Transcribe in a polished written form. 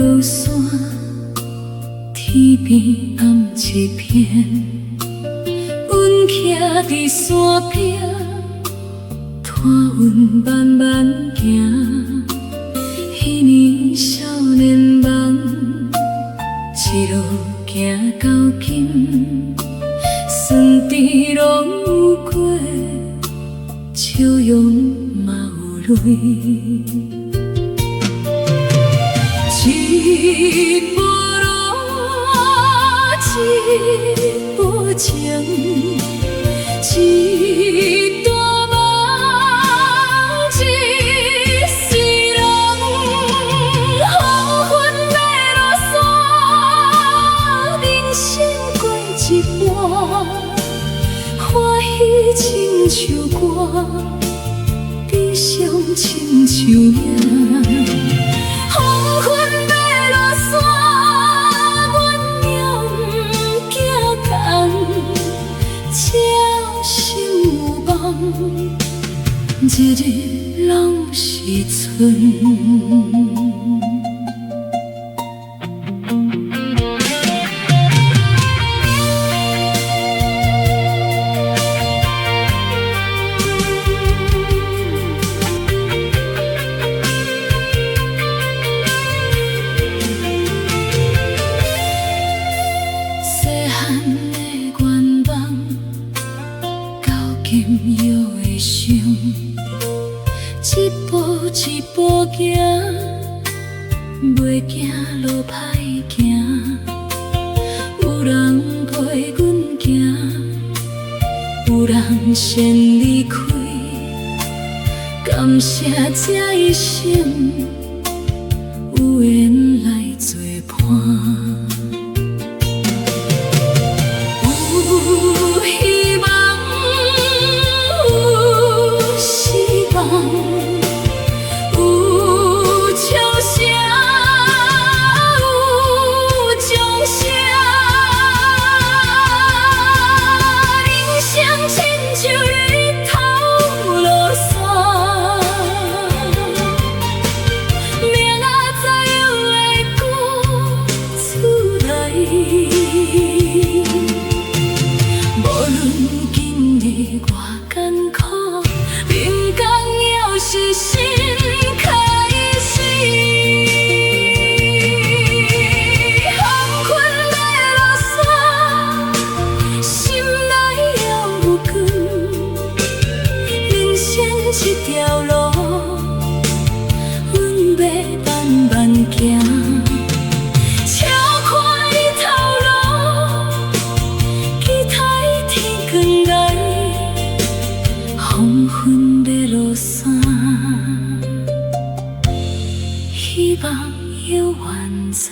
落山，天边暗一片。阮徛伫山壁，看阮慢慢行。彼年少年梦，一路行到今，酸甜拢有过，笑容嘛有泪。一步路，一步情，一段梦，一世人。黄昏要落山，人生过一半，欢喜亲像歌，悲伤亲像影。黄昏要落山，阮娘行工，才心有梦，日日拢是春。今又会想，一步一步行，袂惊路歹行。有人陪阮行，有人先离开。感谢这一生有缘来作伴。有笑声，有掌声，人生亲像日头落山，明仔载又会过出来。无论今日偌艰苦，明天又是新开始。黄昏要落山，心内犹有光。人生这条路，阮要慢慢行。笑看日头落，期待天光来。黄昏要落山，希望有缘在。